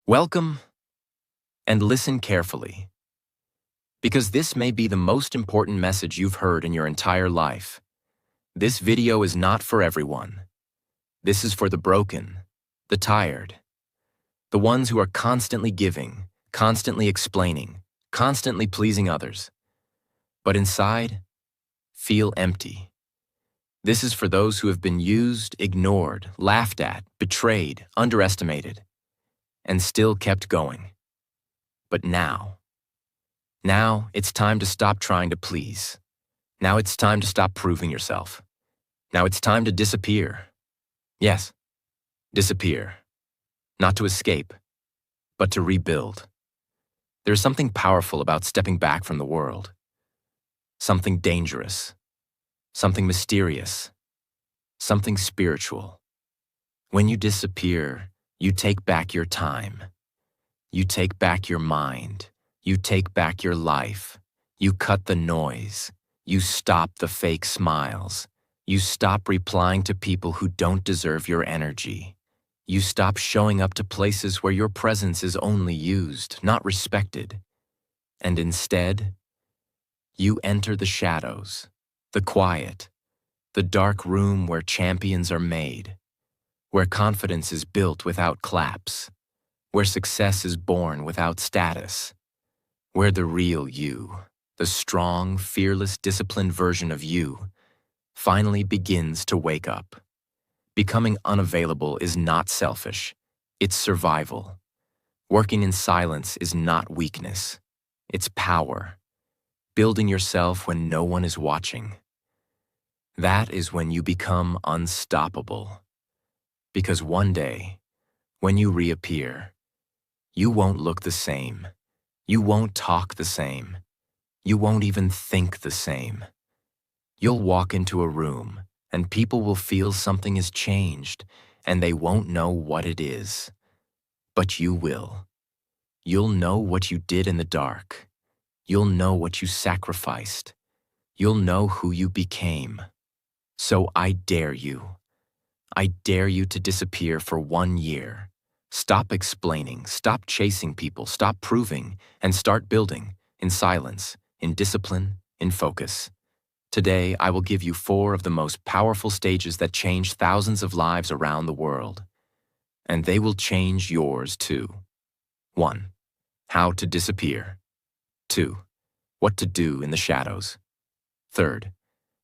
Welcome, and listen carefully, because this may be the most important message you've heard in your entire life. This video is not for everyone. This is for the broken, the tired, the ones who are constantly giving, constantly explaining, constantly pleasing others, but inside, feel empty. This is for those who have been used, ignored, laughed at, betrayed, underestimated, and still kept going. But now it's time to stop trying to please. Now it's time to stop proving yourself. Now it's time to disappear. Yes, disappear. Not to escape, but to rebuild. There's something powerful about stepping back from the world. Something dangerous. Something mysterious. Something spiritual. When you disappear, you take back your time. You take back your mind. You take back your life. You cut the noise. You stop the fake smiles. You stop replying to people who don't deserve your energy. You stop showing up to places where your presence is only used, not respected. And instead, you enter the shadows, the quiet, the dark room where champions are made, where confidence is built without claps, where success is born without status, where the real you, the strong, fearless, disciplined version of you, finally begins to wake up. Becoming unavailable is not selfish, it's survival. Working in silence is not weakness, it's power. Building yourself when no one is watching. That is when you become unstoppable. Because one day, when you reappear, you won't look the same. You won't talk the same. You won't even think the same. You'll walk into a room, and people will feel something has changed, and they won't know what it is. But you will. You'll know what you did in the dark. You'll know what you sacrificed. You'll know who you became. So I dare you. I dare you to disappear for 1 year. Stop explaining, stop chasing people, stop proving, and start building, in silence, in discipline, in focus. Today, I will give you 4 of the most powerful stages that change thousands of lives around the world. And they will change yours too. 1. How to disappear. 2. What to do in the shadows. 3.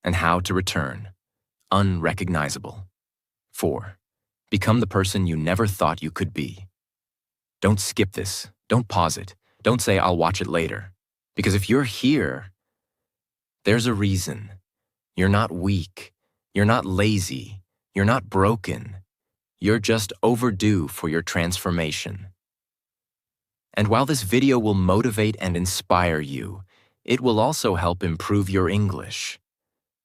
And how to return. Unrecognizable. 4. Become the person you never thought you could be. Don't skip this. Don't pause it. Don't say, I'll watch it later. Because if you're here, there's a reason. You're not weak. You're not lazy. You're not broken. You're just overdue for your transformation. And while this video will motivate and inspire you, it will also help improve your English.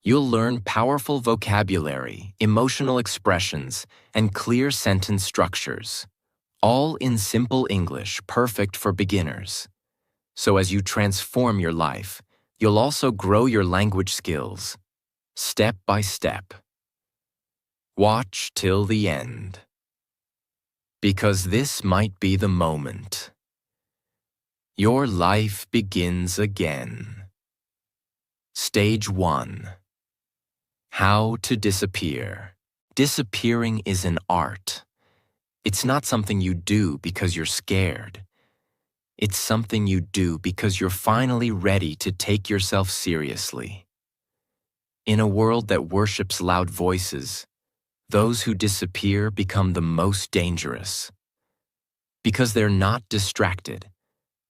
You'll learn powerful vocabulary, emotional expressions, and clear sentence structures, all in simple English, perfect for beginners. So as you transform your life, you'll also grow your language skills, step by step. Watch till the end, because this might be the moment. Your life begins again. Stage 1. How to disappear. Disappearing is an art. It's not something you do because you're scared. It's something you do because you're finally ready to take yourself seriously. In a world that worships loud voices, those who disappear become the most dangerous. Because they're not distracted.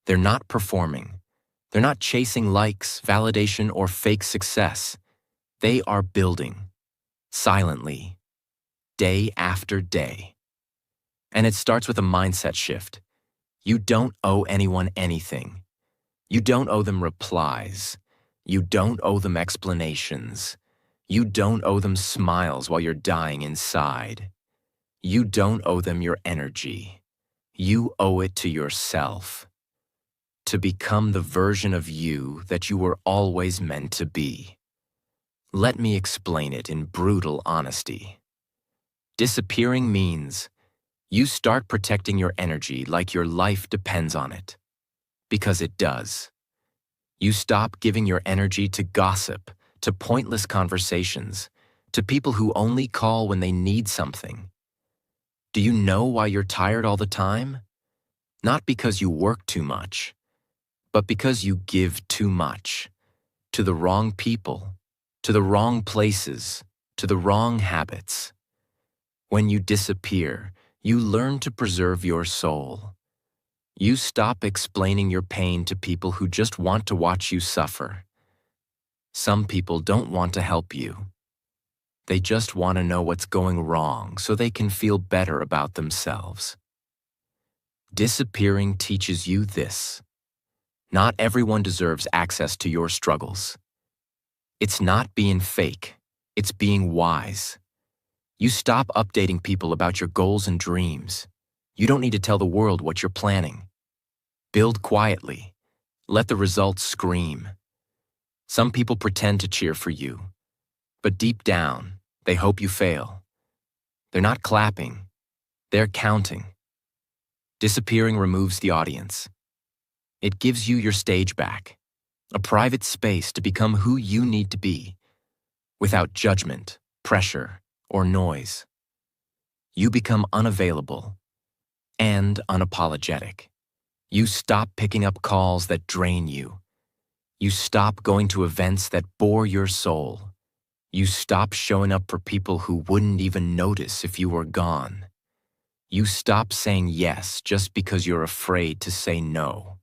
They're not performing. They're not chasing likes, validation, or fake success. They are building, silently, day after day. And it starts with a mindset shift. You don't owe anyone anything. You don't owe them replies. You don't owe them explanations. You don't owe them smiles while you're dying inside. You don't owe them your energy. You owe it to yourself. To become the version of you that you were always meant to be. Let me explain it in brutal honesty. Disappearing means You start protecting your energy like your life depends on it. Because it does. You stop giving your energy to gossip, to pointless conversations, to people who only call when they need something. Do you know why you're tired all the time? Not because you work too much, but because you give too much. To the wrong people, to the wrong places, to the wrong habits. When you disappear, you learn to preserve your soul. You stop explaining your pain to people who just want to watch you suffer. Some people don't want to help you. They just want to know what's going wrong so they can feel better about themselves. Disappearing teaches you this. Not everyone deserves access to your struggles. It's not being fake, it's being wise. You stop updating people about your goals and dreams. You don't need to tell the world what you're planning. Build quietly. Let the results scream. Some people pretend to cheer for you, but deep down, they hope you fail. They're not clapping, they're counting. Disappearing removes the audience. It gives you your stage back, a private space to become who you need to be, without judgment, pressure, or noise. You become unavailable and unapologetic. You stop picking up calls that drain you. You stop going to events that bore your soul. You stop showing up for people who wouldn't even notice if you were gone. You stop saying yes just because you're afraid to say no.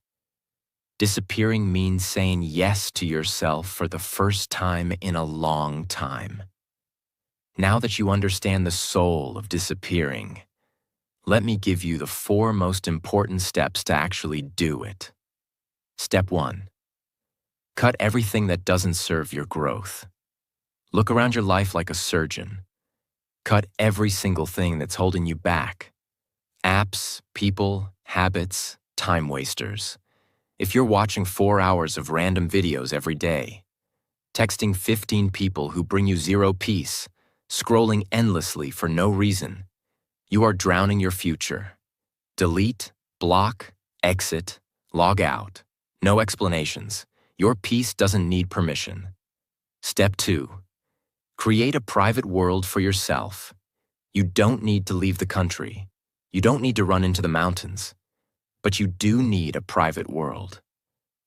Disappearing means saying yes to yourself for the first time in a long time. Now that you understand the soul of disappearing, let me give you the 4 most important steps to actually do it. Step 1. Cut everything that doesn't serve your growth. Look around your life like a surgeon. Cut every single thing that's holding you back. Apps, people, habits, time wasters. If you're watching 4 hours of random videos every day, texting 15 people who bring you zero peace, scrolling endlessly for no reason, you are drowning your future. Delete, block, exit, log out. No explanations. Your peace doesn't need permission. Step 2. Create a private world for yourself. You don't need to leave the country. You don't need to run into the mountains. But you do need a private world.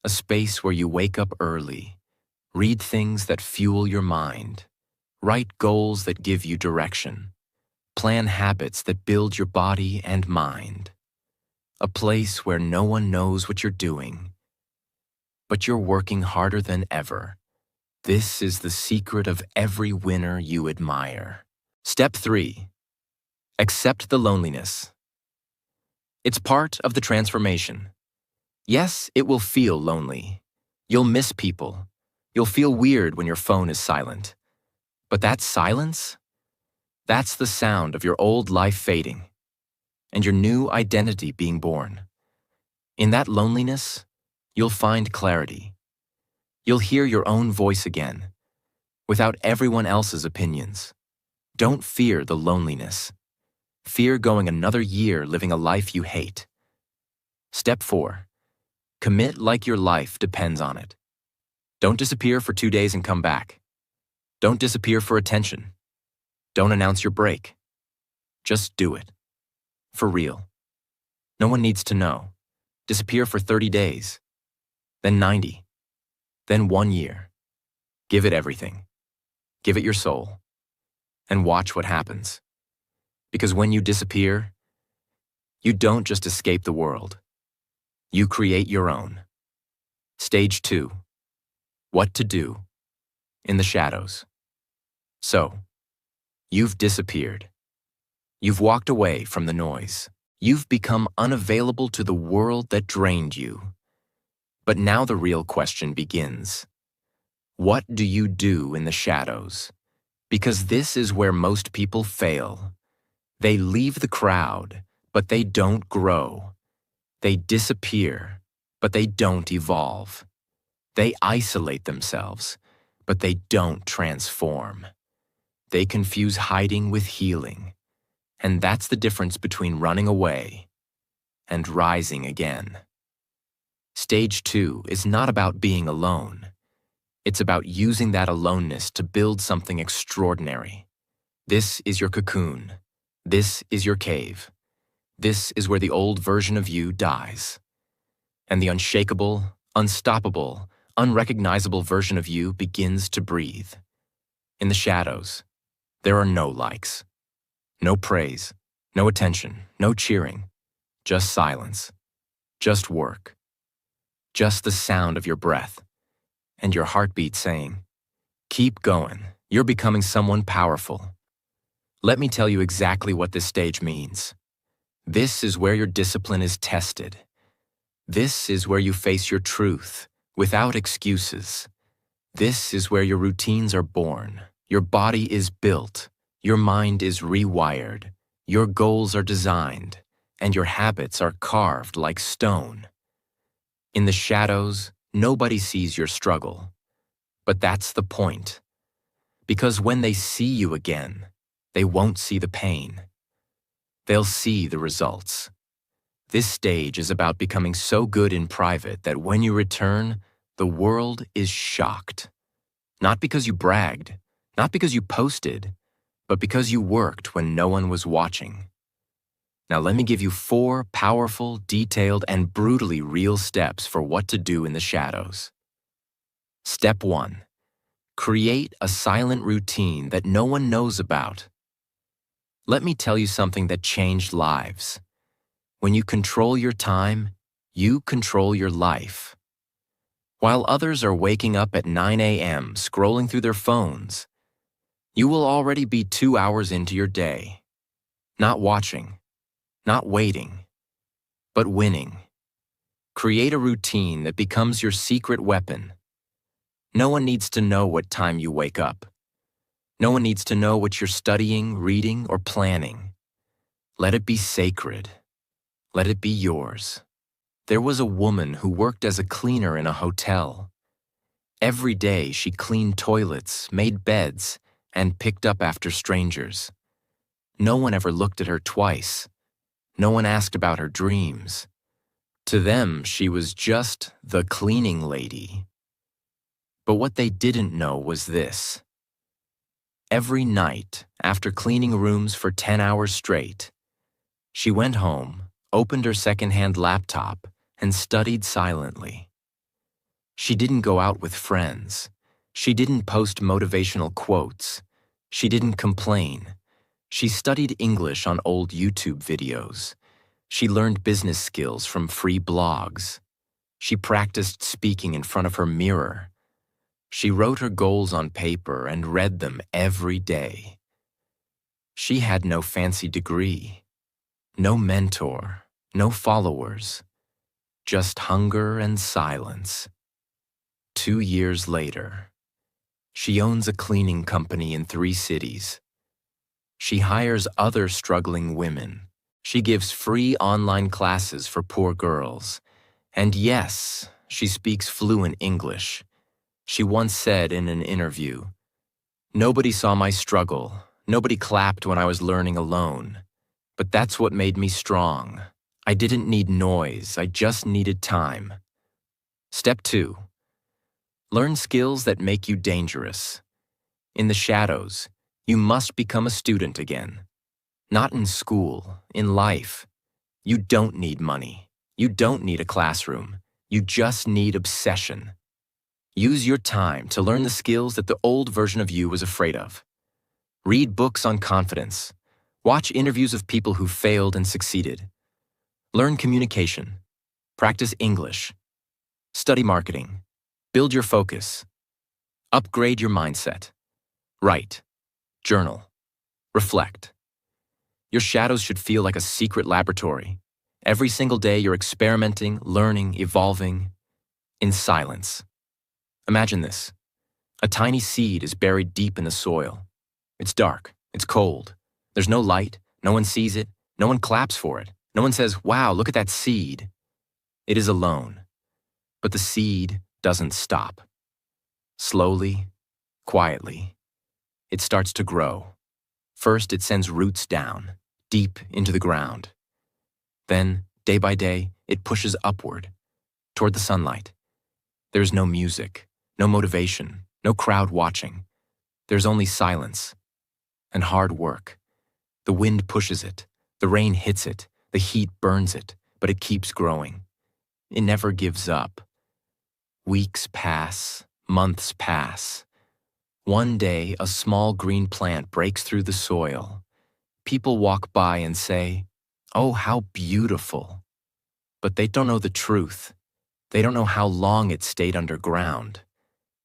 A space where you wake up early, read things that fuel your mind, write goals that give you direction, plan habits that build your body and mind. A place where no one knows what you're doing, but you're working harder than ever. This is the secret of every winner you admire. Step 3. Accept the loneliness. It's part of the transformation. Yes, it will feel lonely. You'll miss people. You'll feel weird when your phone is silent. But that silence? That's the sound of your old life fading and your new identity being born. In that loneliness, you'll find clarity. You'll hear your own voice again, without everyone else's opinions. Don't fear the loneliness. Fear going another year living a life you hate. Step 4. Commit like your life depends on it. Don't disappear for 2 days and come back. Don't disappear for attention. Don't announce your break. Just do it. For real. No one needs to know. Disappear for 30 days. Then 90. Then 1 year. Give it everything. Give it your soul. And watch what happens. Because when you disappear, you don't just escape the world. You create your own. Stage 2. What to do in the shadows. So, you've disappeared. You've walked away from the noise. You've become unavailable to the world that drained you. But now the real question begins. What do you do in the shadows? Because this is where most people fail. They leave the crowd, but they don't grow. They disappear, but they don't evolve. They isolate themselves, but they don't transform. They confuse hiding with healing. And that's the difference between running away and rising again. Stage 2 is not about being alone. It's about using that aloneness to build something extraordinary. This is your cocoon. This is your cave. This is where the old version of you dies. And the unshakable, unstoppable, unrecognizable version of you begins to breathe. In the shadows, there are no likes, no praise, no attention, no cheering, just silence, just work, just the sound of your breath and your heartbeat saying, "Keep going, you're becoming someone powerful." Let me tell you exactly what this stage means. This is where your discipline is tested. This is where you face your truth without excuses. This is where your routines are born, your body is built, your mind is rewired, your goals are designed, and your habits are carved like stone. In the shadows, nobody sees your struggle. But that's the point. Because when they see you again, they won't see the pain. They'll see the results. This stage is about becoming so good in private that when you return, the world is shocked. Not because you bragged, not because you posted, but because you worked when no one was watching. Now let me give you 4 powerful, detailed, and brutally real steps for what to do in the shadows. Step 1. Create a silent routine that no one knows about. Let me tell you something that changed lives. When you control your time, you control your life. While others are waking up at 9 a.m. scrolling through their phones, you will already be 2 hours into your day. Not watching, not waiting, but winning. Create a routine that becomes your secret weapon. No one needs to know what time you wake up. No one needs to know what you're studying, reading, or planning. Let it be sacred. Let it be yours. There was a woman who worked as a cleaner in a hotel. Every day she cleaned toilets, made beds, and picked up after strangers. No one ever looked at her twice. No one asked about her dreams. To them, she was just the cleaning lady. But what they didn't know was this. Every night, after cleaning rooms for 10 hours straight, she went home, opened her secondhand laptop, and studied silently. She didn't go out with friends. She didn't post motivational quotes. She didn't complain. She studied English on old YouTube videos. She learned business skills from free blogs. She practiced speaking in front of her mirror. She wrote her goals on paper and read them every day. She had no fancy degree, no mentor, no followers, just hunger and silence. 2 years later, she owns a cleaning company in 3 cities. She hires other struggling women. She gives free online classes for poor girls. And yes, she speaks fluent English. She once said in an interview, "Nobody saw my struggle. Nobody clapped when I was learning alone. But that's what made me strong. I didn't need noise. I just needed time." Step 2. Learn skills that make you dangerous. In the shadows, you must become a student again. Not in school, in life. You don't need money. You don't need a classroom. You just need obsession. Use your time to learn the skills that the old version of you was afraid of. Read books on confidence. Watch interviews of people who failed and succeeded. Learn communication. Practice English. Study marketing. Build your focus. Upgrade your mindset. Write. Journal. Reflect. Your shadows should feel like a secret laboratory. Every single day you're experimenting, learning, evolving, in silence. Imagine this. A tiny seed is buried deep in the soil. It's dark. It's cold. There's no light. No one sees it. No one claps for it. No one says, "Wow, look at that seed." It is alone. But the seed doesn't stop. Slowly, quietly, it starts to grow. First, it sends roots down, deep into the ground. Then, day by day, it pushes upward, toward the sunlight. There's no music, no motivation, no crowd watching. There's only silence and hard work. The wind pushes it, the rain hits it, the heat burns it, but it keeps growing. It never gives up. Weeks pass, months pass. One day, a small green plant breaks through the soil. People walk by and say, "Oh, how beautiful." But they don't know the truth. They don't know how long it stayed underground.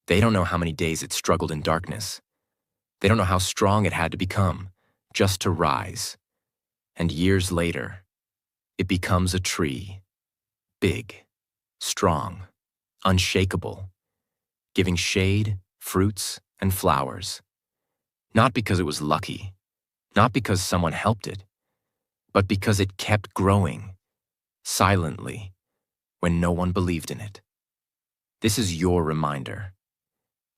They don't know how many days it struggled in darkness. They don't know how strong it had to become just to rise. And years later, it becomes a tree, big, strong, unshakable, giving shade, fruits, and flowers. Not because it was lucky, not because someone helped it, but because it kept growing, silently, when no one believed in it. This is your reminder.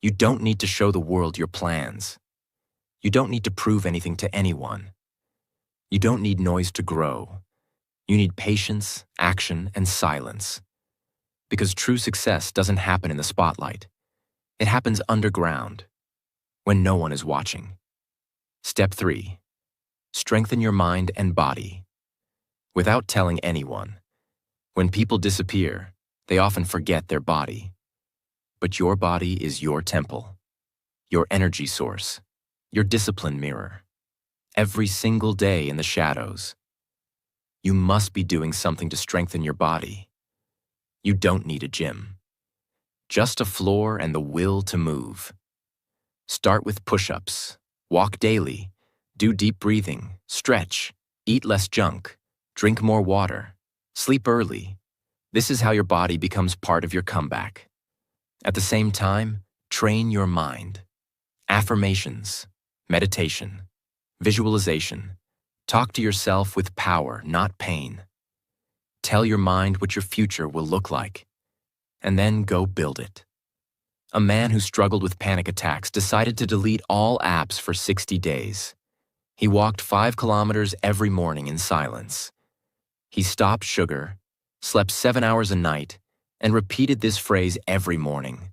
You don't need to show the world your plans. You don't need to prove anything to anyone. You don't need noise to grow. You need patience, action, and silence. Because true success doesn't happen in the spotlight. It happens underground, when no one is watching. Step 3. Strengthen your mind and body. Without telling anyone, when people disappear, they often forget their body. But your body is your temple, your energy source, your discipline mirror. Every single day in the shadows, you must be doing something to strengthen your body. You don't need a gym. Just a floor and the will to move. Start with push-ups, walk daily, do deep breathing, stretch, eat less junk, drink more water, sleep early. This is how your body becomes part of your comeback. At the same time, train your mind. Affirmations, meditation, visualization. Talk to yourself with power, not pain. Tell your mind what your future will look like, and then go build it. A man who struggled with panic attacks decided to delete all apps for 60 days. He walked 5 kilometers every morning in silence. He stopped sugar, slept 7 hours a night, and repeated this phrase every morning.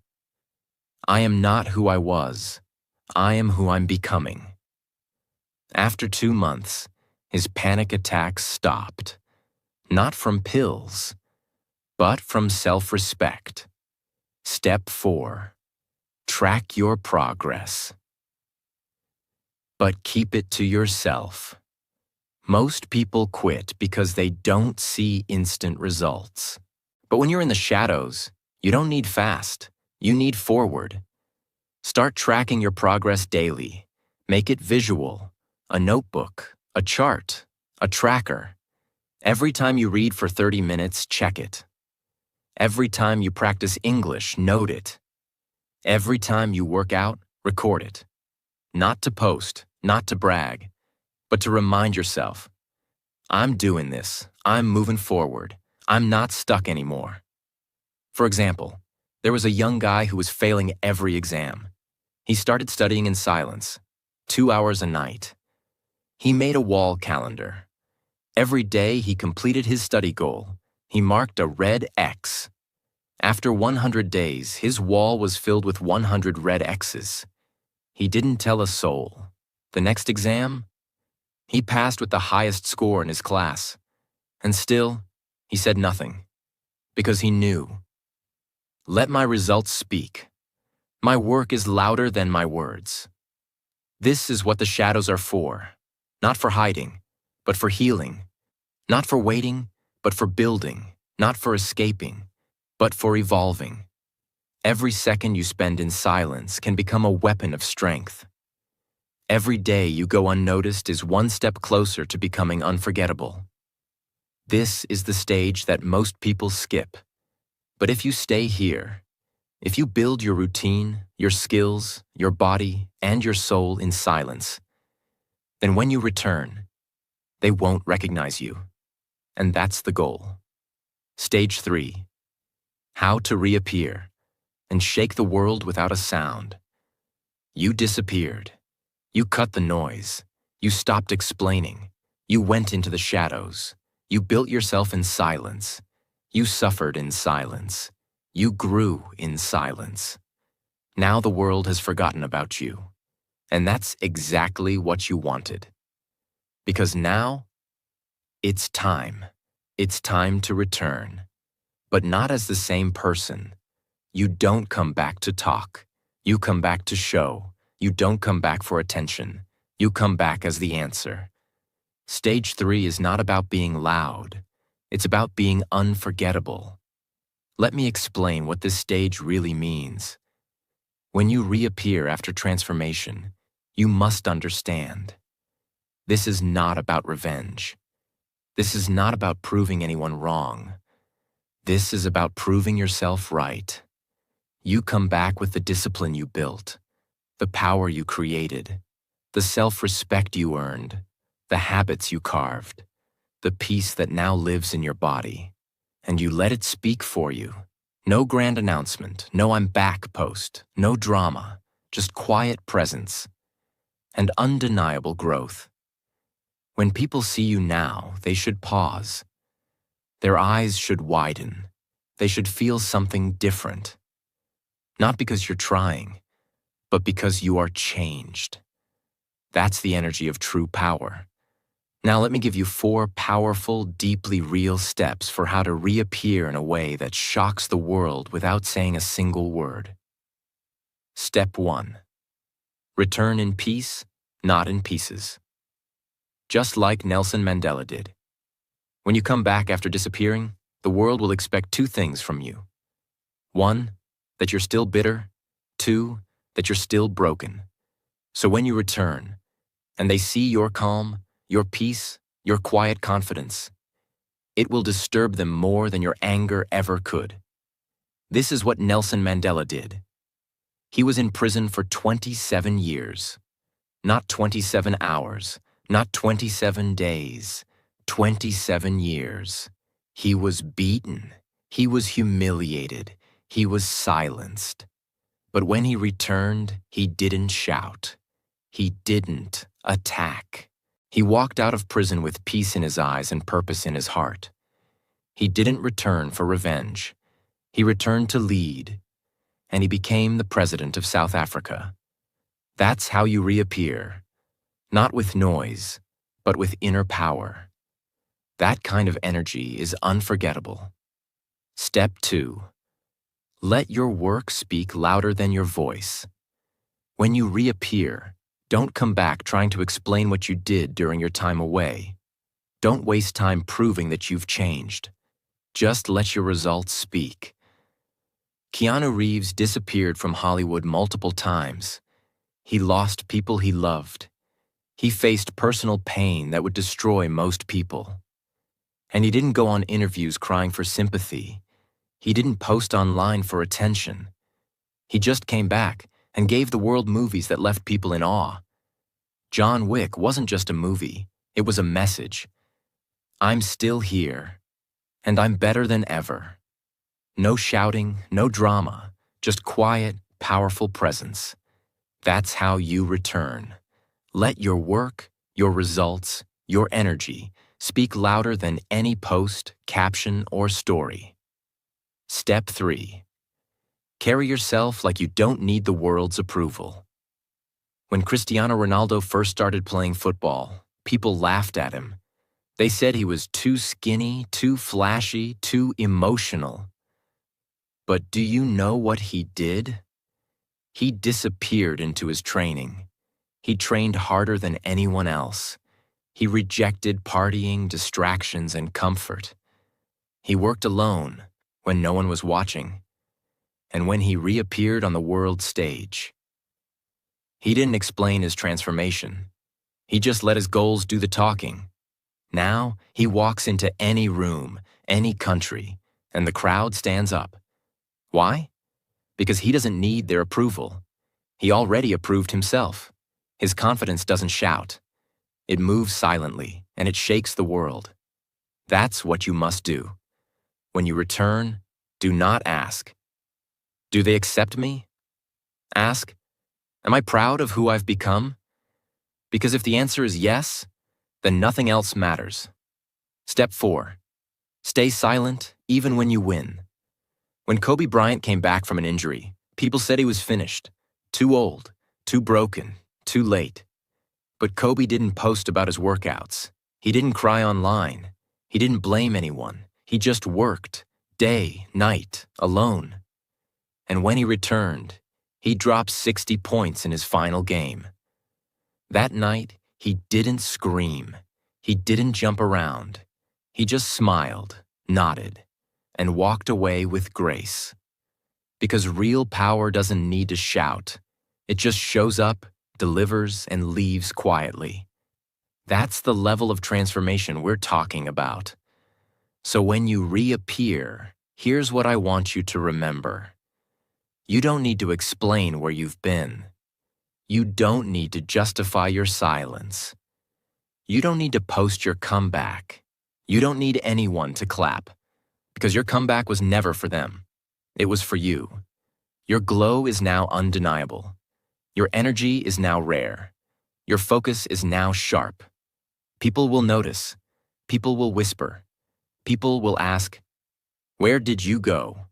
I am not who I was. I am who I'm becoming. After 2 months, his panic attacks stopped. Not from pills, but from self-respect. Step 4. Track your progress. But keep it to yourself. Most people quit because they don't see instant results. But when you're in the shadows, you don't need fast, you need forward. Start tracking your progress daily. Make it visual, a notebook, a chart, a tracker. Every time you read for 30 minutes, check it. Every time you practice English, note it. Every time you work out, record it. Not to post, not to brag, but to remind yourself, I'm doing this, I'm moving forward, I'm not stuck anymore. For example, there was a young guy who was failing every exam. He started studying in silence, 2 hours a night. He made a wall calendar. Every day he completed his study goal. He marked a red X. After 100 days, his wall was filled with 100 red X's. He didn't tell a soul. The next exam, he passed with the highest score in his class. And still, he said nothing, because he knew. Let my results speak. My work is louder than my words. This is what the shadows are for. Not for hiding, but for healing. Not for waiting, but for building. Not for escaping, but for evolving. Every second you spend in silence can become a weapon of strength. Every day you go unnoticed is one step closer to becoming unforgettable. This is the stage that most people skip. But if you stay here, if you build your routine, your skills, your body, and your soul in silence, then when you return, they won't recognize you. And that's the goal. Stage 3. How to reappear and shake the world without a sound. You disappeared. You cut the noise. You stopped explaining. You went into the shadows. You built yourself in silence. You suffered in silence. You grew in silence. Now the world has forgotten about you. And that's exactly what you wanted. Because now, it's time. It's time to return. But not as the same person. You don't come back to talk. You come back to show. You don't come back for attention. You come back as the answer. Stage 3 is not about being loud. It's about being unforgettable. Let me explain what this stage really means. When you reappear after transformation, you must understand. This is not about revenge. This is not about proving anyone wrong. This is about proving yourself right. You come back with the discipline you built, the power you created, the self-respect you earned, the habits you carved, the peace that now lives in your body. And you let it speak for you. No grand announcement, no "I'm back" post, no drama, just quiet presence and undeniable growth. When people see you now, they should pause. Their eyes should widen. They should feel something different. Not because you're trying, but because you are changed. That's the energy of true power. Now let me give you 4 powerful, deeply real steps for how to reappear in a way that shocks the world without saying a single word. Step 1. Return in peace, not in pieces. Just like Nelson Mandela did. When you come back after disappearing, the world will expect 2 things from you. 1, that you're still bitter. 2, that you're still broken. So when you return, and they see your calm, your peace, your quiet confidence, it will disturb them more than your anger ever could. This is what Nelson Mandela did. He was in prison for 27 years. Not 27 hours, not 27 days, 27 years. He was beaten. He was humiliated. He was silenced. But when he returned, he didn't shout. He didn't attack. He walked out of prison with peace in his eyes and purpose in his heart. He didn't return for revenge. He returned to lead, and he became the president of South Africa. That's how you reappear, not with noise, but with inner power. That kind of energy is unforgettable. Step 2. Let your work speak louder than your voice. When you reappear, don't come back trying to explain what you did during your time away. Don't waste time proving that you've changed. Just let your results speak. Keanu Reeves disappeared from Hollywood multiple times. He lost people he loved. He faced personal pain that would destroy most people. And he didn't go on interviews crying for sympathy. He didn't post online for attention. He just came back and gave the world movies that left people in awe. John Wick wasn't just a movie, it was a message. I'm still here, and I'm better than ever. No shouting, no drama, just quiet, powerful presence. That's how you return. Let your work, your results, your energy speak louder than any post, caption, or story. Step 3. Carry yourself like you don't need the world's approval. When Cristiano Ronaldo first started playing football, people laughed at him. They said he was too skinny, too flashy, too emotional. But do you know what he did? He disappeared into his training. He trained harder than anyone else. He rejected partying, distractions, and comfort. He worked alone when no one was watching. And when he reappeared on the world stage, he didn't explain his transformation. He just let his goals do the talking. Now, he walks into any room, any country, and the crowd stands up. Why? Because he doesn't need their approval. He already approved himself. His confidence doesn't shout. It moves silently, and it shakes the world. That's what you must do. When you return, do not ask, "Do they accept me?" Ask, "Am I proud of who I've become?" Because if the answer is yes, then nothing else matters. Step 4. Stay silent even when you win. When Kobe Bryant came back from an injury, people said he was finished, too old, too broken, too late. But Kobe didn't post about his workouts. He didn't cry online. He didn't blame anyone. He just worked, day, night, alone. And when he returned, he dropped 60 points in his final game. That night, he didn't scream. He didn't jump around. He just smiled, nodded, and walked away with grace. Because real power doesn't need to shout. It just shows up, delivers, and leaves quietly. That's the level of transformation we're talking about. So when you reappear, here's what I want you to remember. You don't need to explain where you've been. You don't need to justify your silence. You don't need to post your comeback. You don't need anyone to clap, because your comeback was never for them. It was for you. Your glow is now undeniable. Your energy is now rare. Your focus is now sharp. People will notice. People will whisper. People will ask, "Where did you go?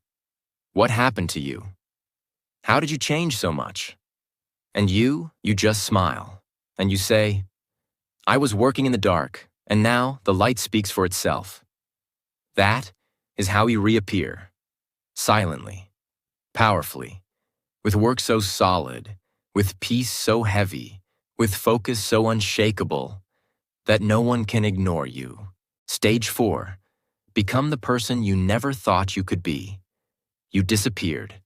What happened to you? How did you change so much?" And you just smile, and you say, "I was working in the dark, and now the light speaks for itself." That is how you reappear, silently, powerfully, with work so solid, with peace so heavy, with focus so unshakable, that no one can ignore you. Stage 4, become the person you never thought you could be. You disappeared.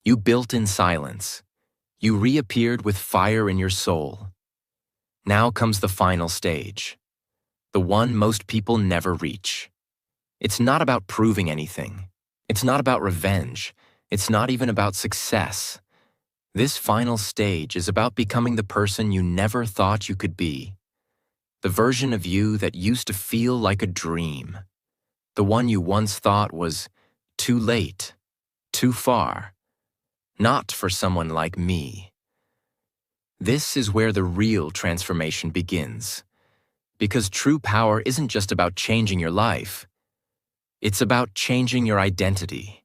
You built in silence. You reappeared with fire in your soul. Now comes the final stage, the one most people never reach. It's not about proving anything. It's not about revenge. It's not even about success. This final stage is about becoming the person you never thought you could be. The version of you that used to feel like a dream. The one you once thought was too late, too far, not for someone like me. This is where the real transformation begins. Because true power isn't just about changing your life. It's about changing your identity.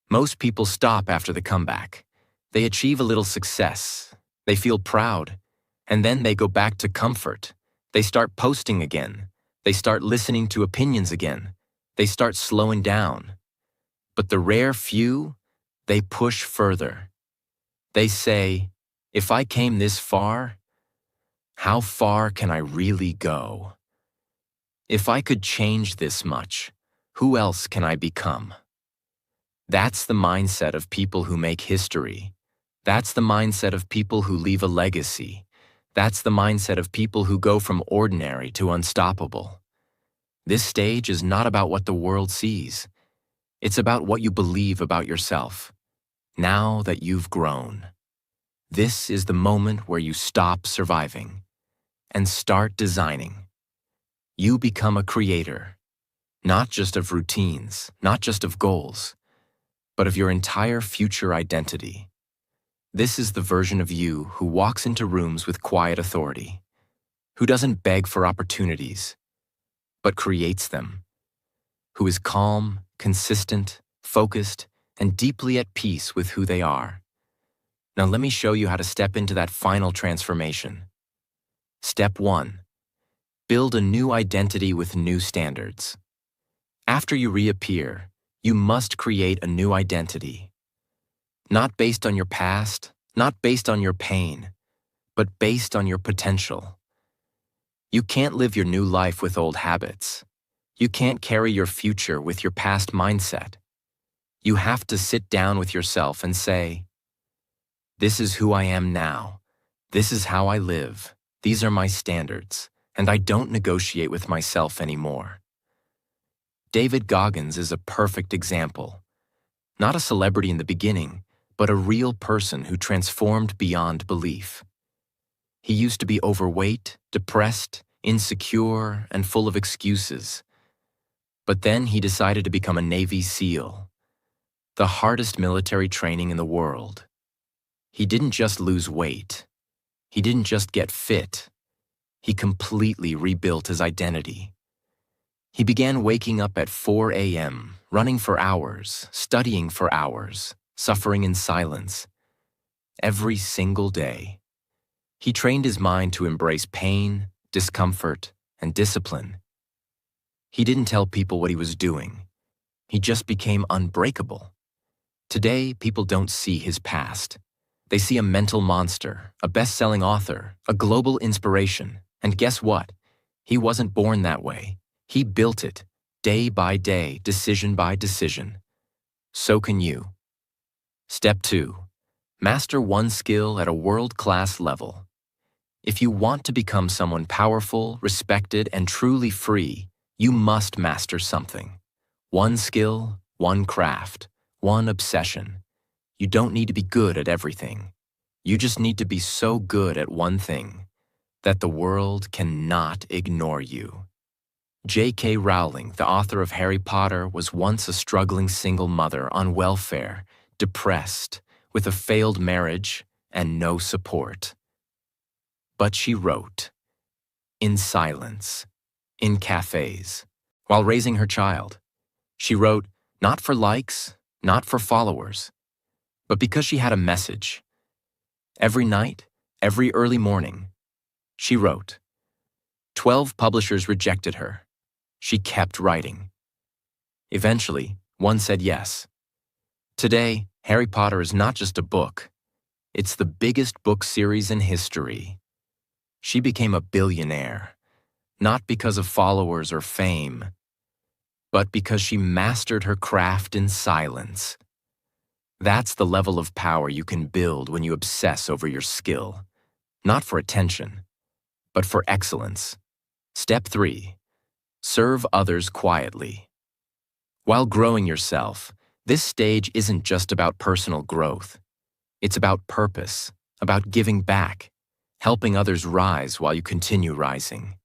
Most people stop after the comeback. They achieve a little success. They feel proud. And then they go back to comfort. They start posting again. They start listening to opinions again. They start slowing down. But the rare few, they push further. They say, "If I came this far, how far can I really go? If I could change this much, who else can I become?" That's the mindset of people who make history. That's the mindset of people who leave a legacy. That's the mindset of people who go from ordinary to unstoppable. This stage is not about what the world sees. It's about what you believe about yourself, now that you've grown. This is the moment where you stop surviving and start designing. You become a creator, not just of routines, not just of goals, but of your entire future identity. This is the version of you who walks into rooms with quiet authority, who doesn't beg for opportunities, but creates them, who is calm, consistent, focused, and deeply at peace with who they are. Now let me show you how to step into that final transformation. Step 1. Build a new identity with new standards. After you reappear, you must create a new identity. Not based on your past, not based on your pain, but based on your potential. You can't live your new life with old habits. You can't carry your future with your past mindset. You have to sit down with yourself and say, "This is who I am now. This is how I live. These are my standards, and I don't negotiate with myself anymore." David Goggins is a perfect example. Not a celebrity in the beginning, but a real person who transformed beyond belief. He used to be overweight, depressed, insecure, and full of excuses. But then he decided to become a Navy SEAL, the hardest military training in the world. He didn't just lose weight. He didn't just get fit. He completely rebuilt his identity. He began waking up at 4 a.m., running for hours, studying for hours, suffering in silence. Every single day. He trained his mind to embrace pain, discomfort, and discipline. He didn't tell people what he was doing. He just became unbreakable. Today, people don't see his past. They see a mental monster, a best-selling author, a global inspiration. And guess what? He wasn't born that way. He built it, day by day, decision by decision. So can you. Step 2. Master one skill at a world-class level. If you want to become someone powerful, respected, and truly free, you must master something. One skill, one craft, one obsession. You don't need to be good at everything. You just need to be so good at one thing that the world cannot ignore you. J.K. Rowling, the author of Harry Potter, was once a struggling single mother on welfare, depressed, with a failed marriage and no support. But she wrote, in silence, in cafes, while raising her child. She wrote, not for likes, not for followers, but because she had a message. Every night, every early morning, she wrote. 12 publishers rejected her. She kept writing. Eventually, one said yes. Today, Harry Potter is not just a book. It's the biggest book series in history. She became a billionaire, not because of followers or fame, but because she mastered her craft in silence. That's the level of power you can build when you obsess over your skill, not for attention, but for excellence. Step 3. Serve others quietly. While growing yourself, this stage isn't just about personal growth. It's about purpose, about giving back, helping others rise while you continue rising.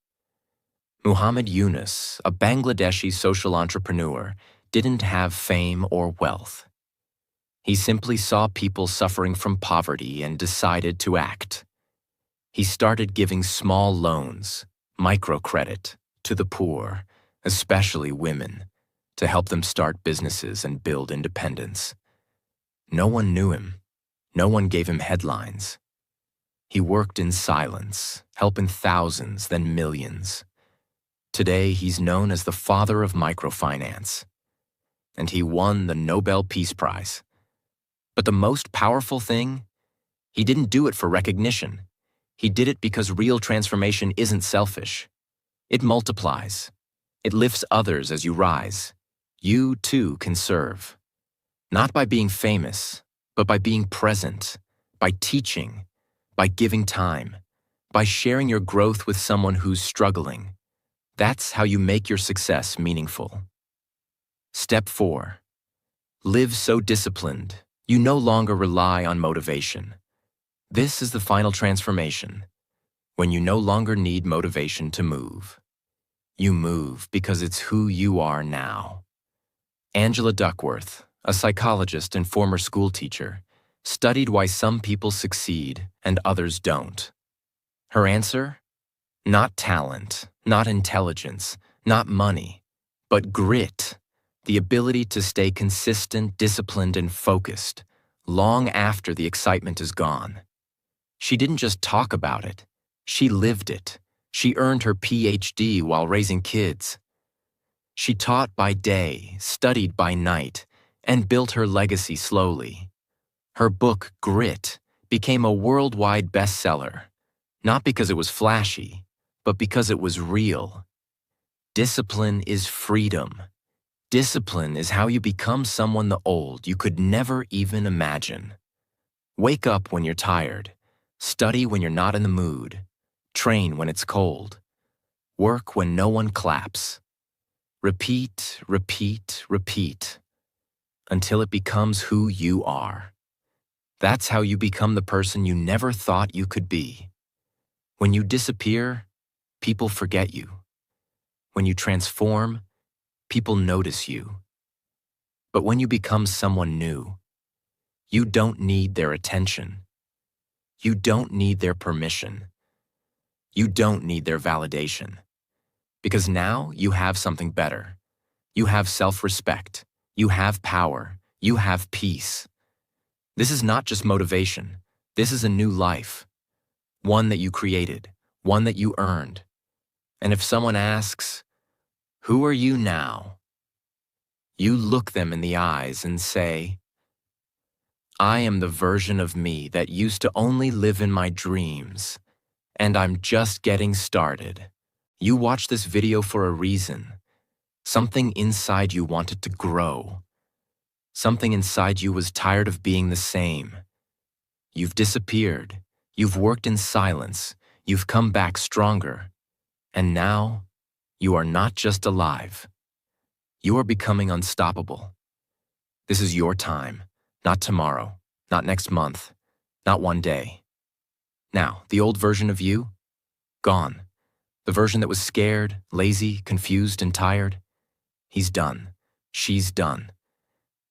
Muhammad Yunus, a Bangladeshi social entrepreneur, didn't have fame or wealth. He simply saw people suffering from poverty and decided to act. He started giving small loans, microcredit, to the poor, especially women, to help them start businesses and build independence. No one knew him. No one gave him headlines. He worked in silence, helping thousands, then millions. Today, he's known as the father of microfinance, and he won the Nobel Peace Prize. But the most powerful thing? He didn't do it for recognition. He did it because real transformation isn't selfish. It multiplies. It lifts others as you rise. You, too, can serve. Not by being famous, but by being present, by teaching, by giving time, by sharing your growth with someone who's struggling. That's how you make your success meaningful. Step 4. Live so disciplined, you no longer rely on motivation. This is the final transformation, when you no longer need motivation to move. You move because it's who you are now. Angela Duckworth, a psychologist and former school teacher, studied why some people succeed and others don't. Her answer? Not talent, not intelligence, not money, but grit, the ability to stay consistent, disciplined, and focused, long after the excitement is gone. She didn't just talk about it, she lived it. She earned her PhD while raising kids. She taught by day, studied by night, and built her legacy slowly. Her book, Grit, became a worldwide bestseller, not because it was flashy, but because it was real. Discipline is freedom. Discipline is how you become someone the old you could never even imagine. Wake up when you're tired. Study when you're not in the mood. Train when it's cold. Work when no one claps. Repeat, repeat, repeat, until it becomes who you are. That's how you become the person you never thought you could be. When you disappear, people forget you. When you transform, people notice you. But when you become someone new, you don't need their attention. You don't need their permission. You don't need their validation. Because now you have something better. You have self-respect. You have power. You have peace. This is not just motivation. This is a new life. One that you created. One that you earned. And if someone asks, "Who are you now?" you look them in the eyes and say, "I am the version of me that used to only live in my dreams, and I'm just getting started." You watched this video for a reason. Something inside you wanted to grow. Something inside you was tired of being the same. You've disappeared. You've worked in silence. You've come back stronger. And now, you are not just alive. You are becoming unstoppable. This is your time, not tomorrow, not next month, not one day. Now, the old version of you? Gone. The version that was scared, lazy, confused, and tired? He's done. She's done.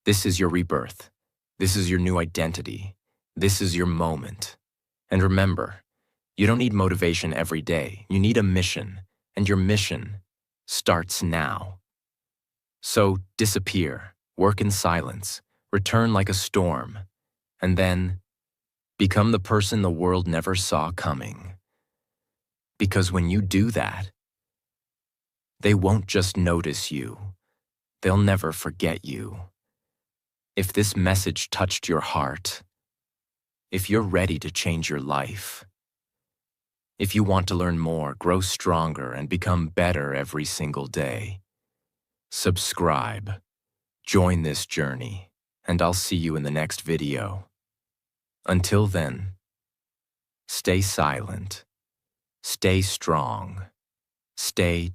This is your rebirth. This is your new identity. This is your moment. And remember, you don't need motivation every day. You need a mission, and your mission starts now. So disappear, work in silence, return like a storm, and then become the person the world never saw coming. Because when you do that, they won't just notice you. They'll never forget you. If this message touched your heart, if you're ready to change your life, if you want to learn more, grow stronger, and become better every single day, subscribe, join this journey, and I'll see you in the next video. Until then, stay silent, stay strong, stay